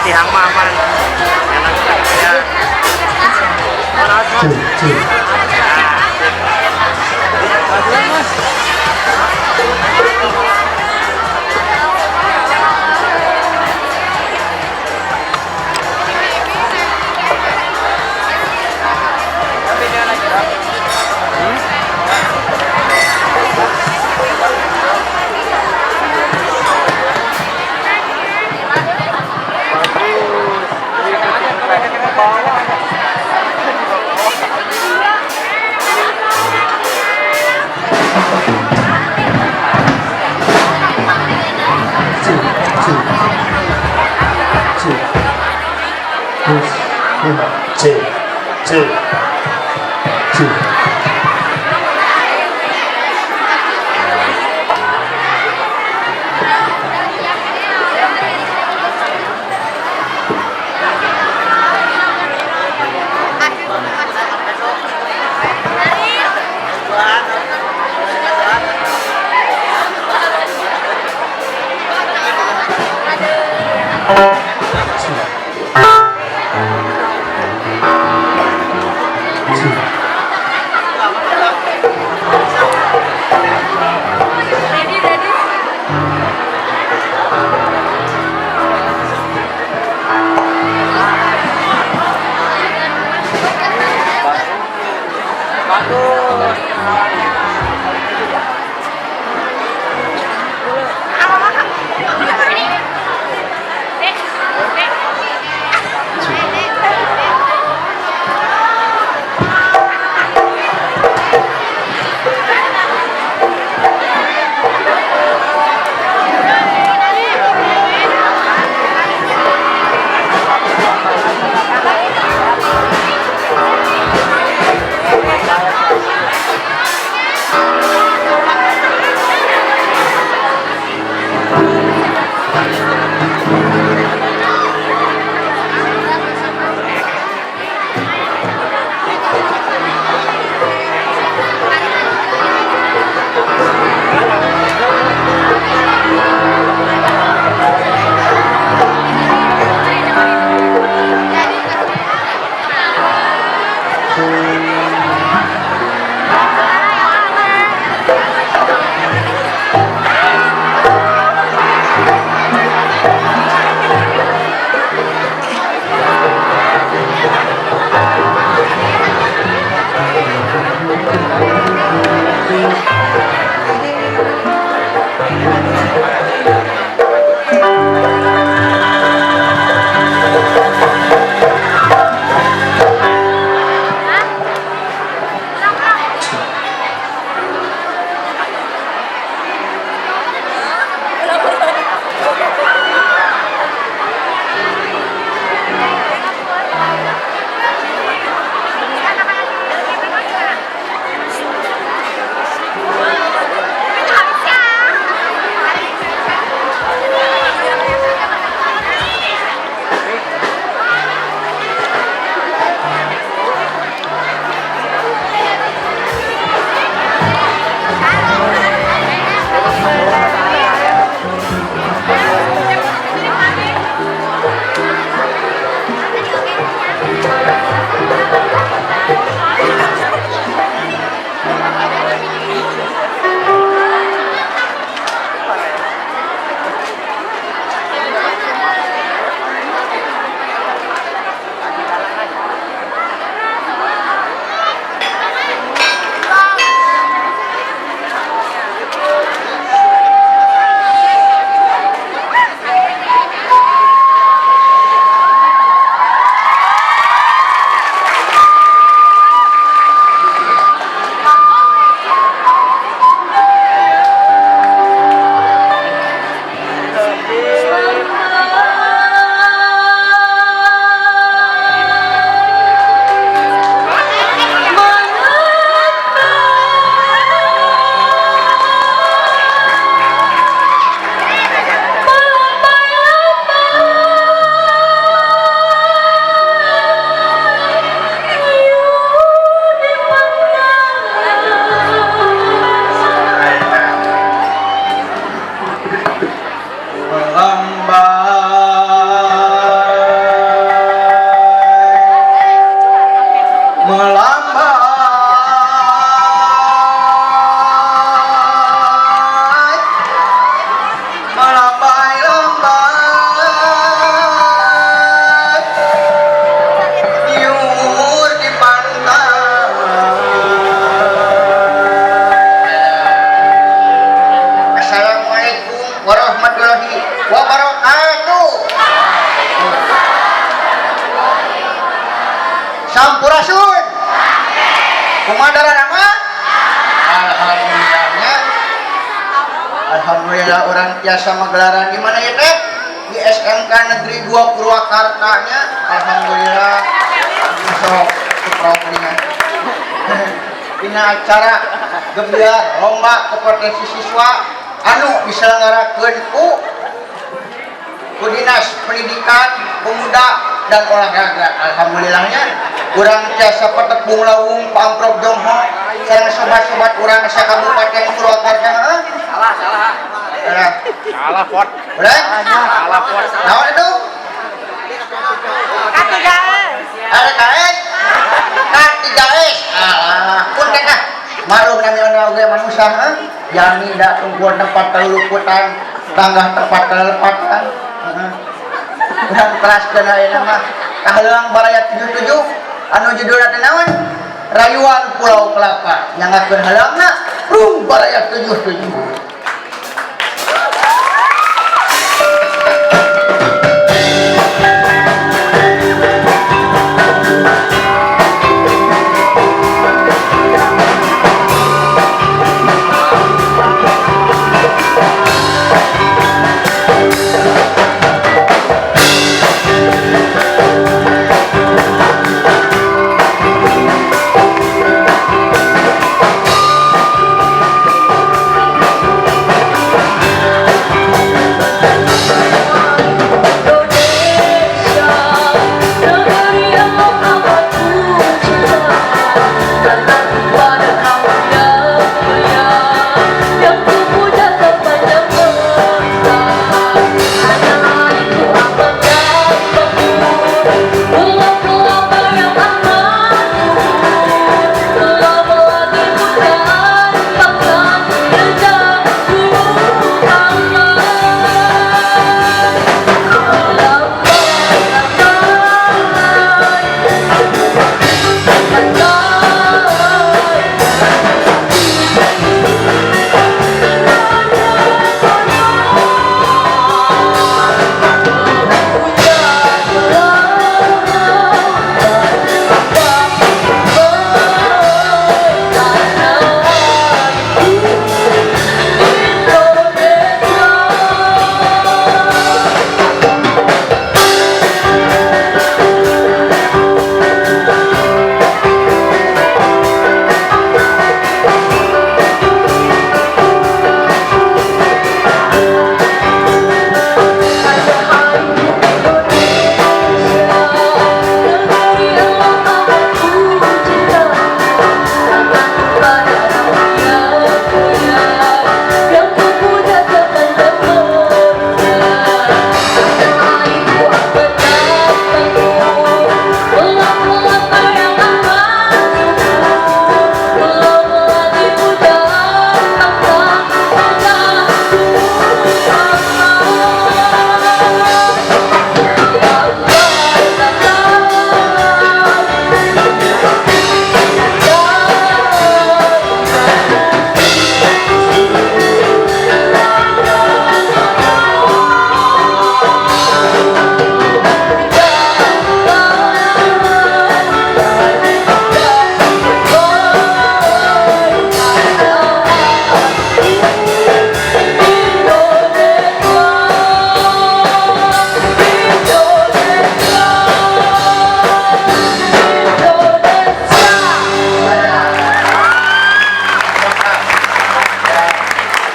di Hangmaman enak ya. wabarakatuh. Sampurasun. Kumadara nama? Alhamdulillahnya. Alhamdulillah orang biasa magelaran di mana ya teh? Di SMK Negeri 2 Purwakarta-nya. Alhamdulillah. Sok keproprinya. Ini acara gebiar lomba kompetensi siswa anu diselenggarakeun ku Dinas Pendidikan Pemuda dan Olahraga. Alhamdulillahnya urang tiasa patepung lawung pamprov Jongho sareng sobat-sobat urang sakabupaten Purwakarta. Salah pot. Boleh? Salah pot. Naon itu? KTKS. KTKS. Pun teh maklum namanya oge manusia jami da tungguan tempat keluluputan tangga tempat kelepatan. Urang kelaskeun ayeuna mah kaheulang baraya 77 anu judulna teh naon? Rayuan Pulau Kelapa. Nyangakeun haleungna baraya 77.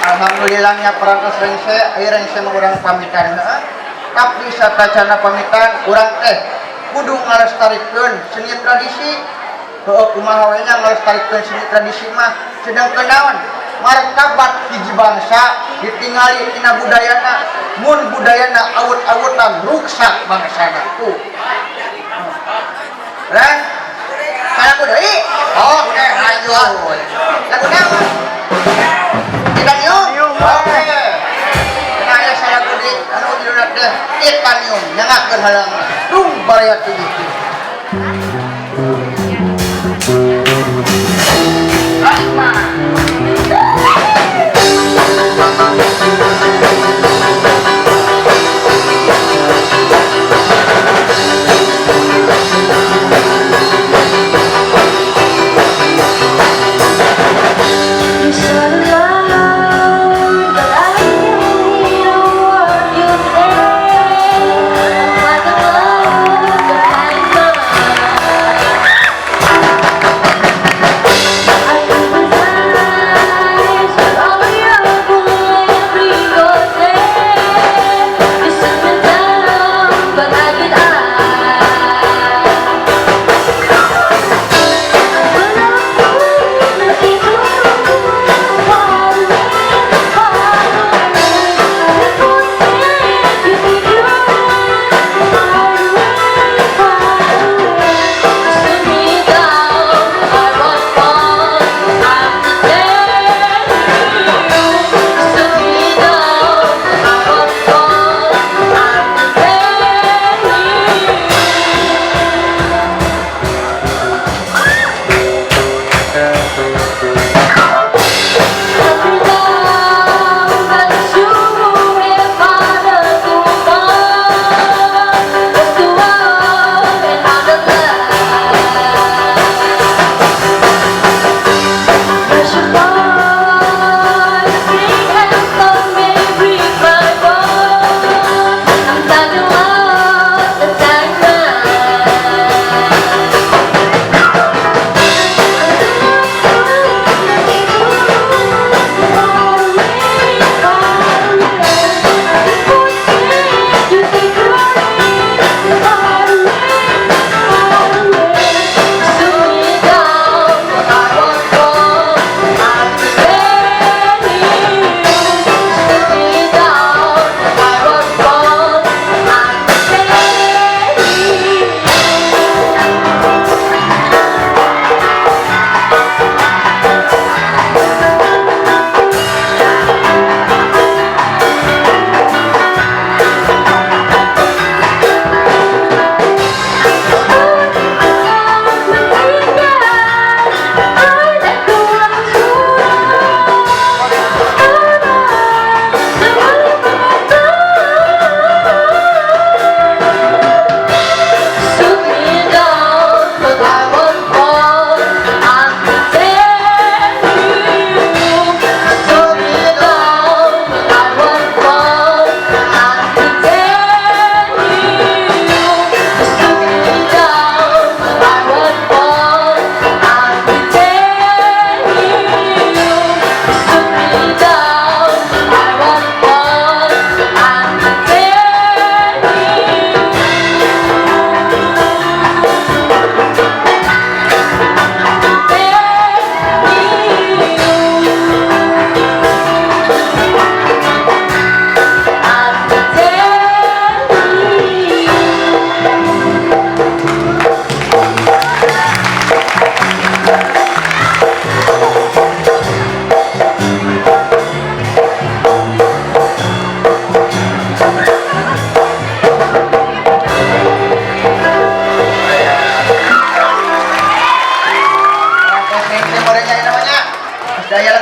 Alhamdulillahnya perantos rengse rengse urang pamitan tapi satacana pamitan urang teh kudu ngalestarikeun seni tradisi kumaha we nya ngalestarikeun seni tradisi mah sedang kenaon martabat hiji bangsa ditingali tina budayana mun budayana awut-awutan ruksak bangsana tuh Ren kana ku deui oh teh lanjut lagu naon tidak nyung oke nah ya saya kudi anu judulna teh itanium nyangakeun haleungna tung baraya tujuh Rahman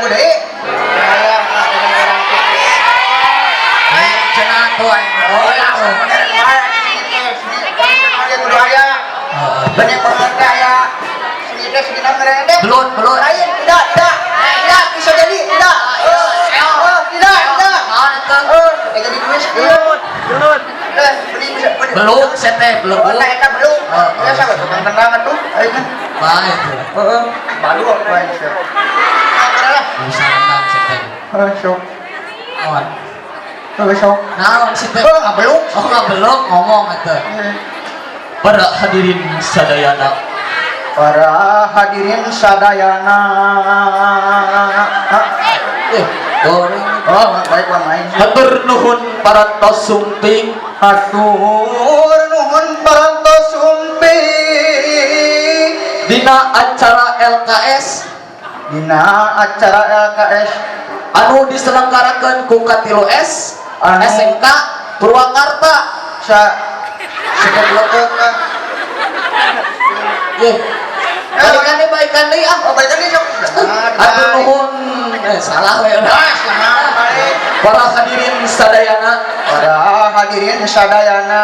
lagu deui. Aya orang cenah tuh oh ya tuh kudu aya. Bener pengerti aya. Sini teh segina ngerede. belut Lain tidak. Tidak bisa jadi tidak. Tidak. Kayak jadi kuis Gelut. beli bisa beli. beluk sete beluk Oh, eta belum. Ya sabar tukang tendangan tuh. Ayeuna. baik tuh Heeh. Baru apa yang sih? Lah. bisa nendang sete Sok. awan Sok. naon sete Oh, nggak belum. oh nggak beluk ngomong eta para hadirin sadayana Para hadirin sadayana. goreng Oh, baik main. hatur nuhun para tosumping Hatur nuhun parantos sumping dina acara LKS dina acara LKS anu diselenggarakeun ku Katilu S Anu. SMK Purwakarta sebelum ye baikan deui ah oh baik ini sok. hatur nuhun salah we udah para hadirin sadayana Para hadirin sadayana.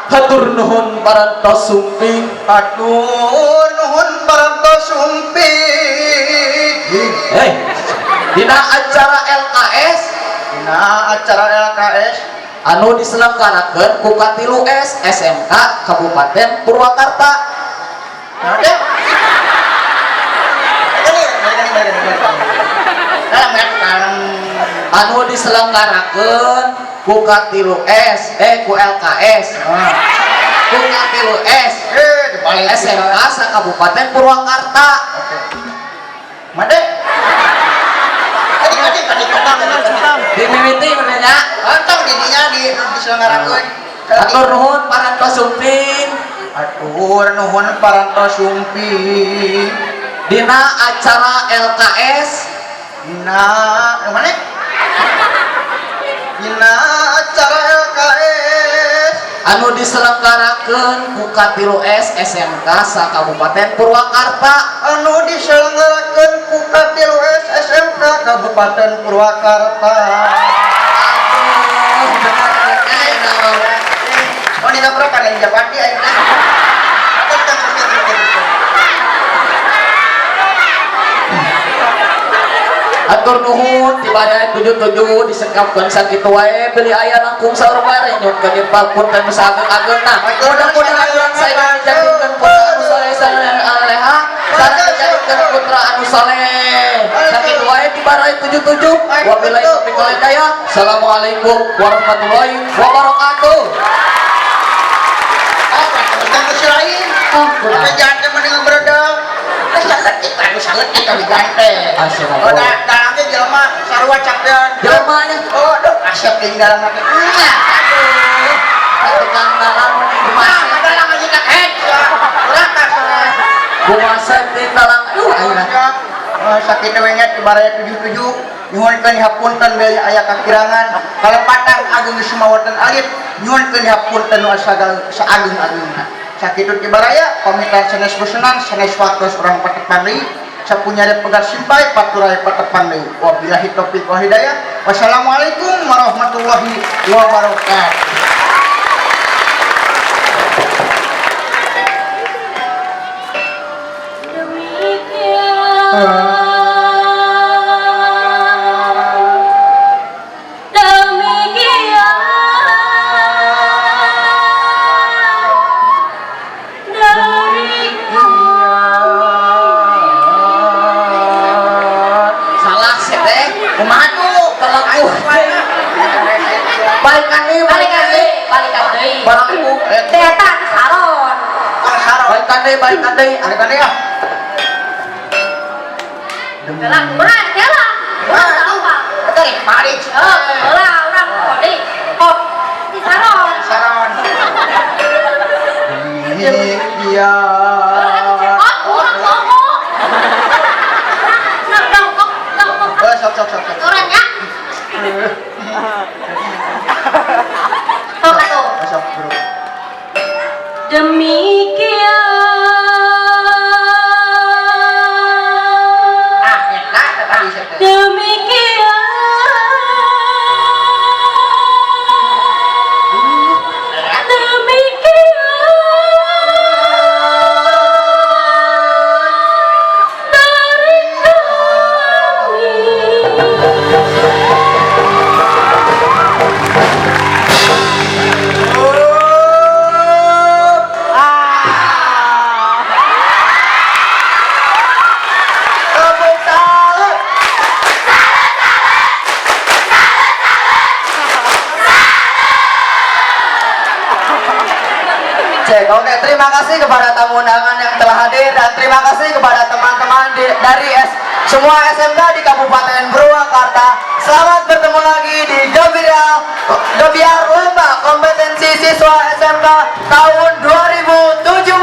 hatur nuhun para tosumping Hatur nuhun parantos sumping dina acara LKS dina acara LKS anu diselenggarakeun ku Katilu S SMK Kabupaten Purwakarta Oke. Balik. Dalam ya, dalam. anu diselenggarakeun ku Katilu S ku LKS ku Katilu S Dibalik SMK sa Kabupaten Purwakarta Made. Tadi. dimimiti menanya Antang didinya diselenggarakeun. hatur nuhun para tosumping Atur nuhun parantos sumping dina acara LKS dina mana? Dina acara LKS anu diselenggarakeun ku Katilu S SMK sa Kabupaten Purwakarta anu diselenggarakeun ku Katilu S SMK Kabupaten Purwakarta. Oh, ini nggak kan yang Japati ayeuna. atur nuhun tibada 77 disekapkeun sakitu wae beli aya langkung saur bare nyukeun di papunten sageng-agengna mudah-mudahan urang saya dijadikeun putra anu saleh dan aleha sareng dijadikeun putra anu saleh sakitu wae tibada 77 wabillahi taufiq wal hidayah assalamualaikum warahmatullahi wabarakatuh Tentang lain. Jangan mending beredang. Sangat kita digante. Oh, dalangnya jelema sarua cakeun. jelemanya Oh, aduh, asyap tinggal nanti. aduh tukang dalang Mah, dalang aja tak head. Urang ka salah. Bumasa dalang aduh ayeuna Sakit wenget ibarat 77 nyuhunkeun hapunten beli aya kakirangan kalepatan agung sumawartan alif nyuhunkeun hapunten nu saagung-agungna sakitu kibaraya pamitan sanes busenan sanes waktos urang patek pandai sapunyare pegat simpai paturai patek pandai wabillahi taufiq wal hidayah wassalamualaikum warahmatullahi wabarakatuh. salah seteh kumaha tuh teleku balikan deui barang ibu Kang Sarong balikan deui ada ya Oke, mari. Saron. Iya. Sok. Sok, bro. Demikian Eta tadi Oke, terima kasih kepada tamu undangan yang telah hadir dan terima kasih kepada teman-teman dari semua SMK di Kabupaten Purwakarta. Selamat bertemu lagi di Gebiar Lomba Kompetensi Siswa SMK tahun 2017.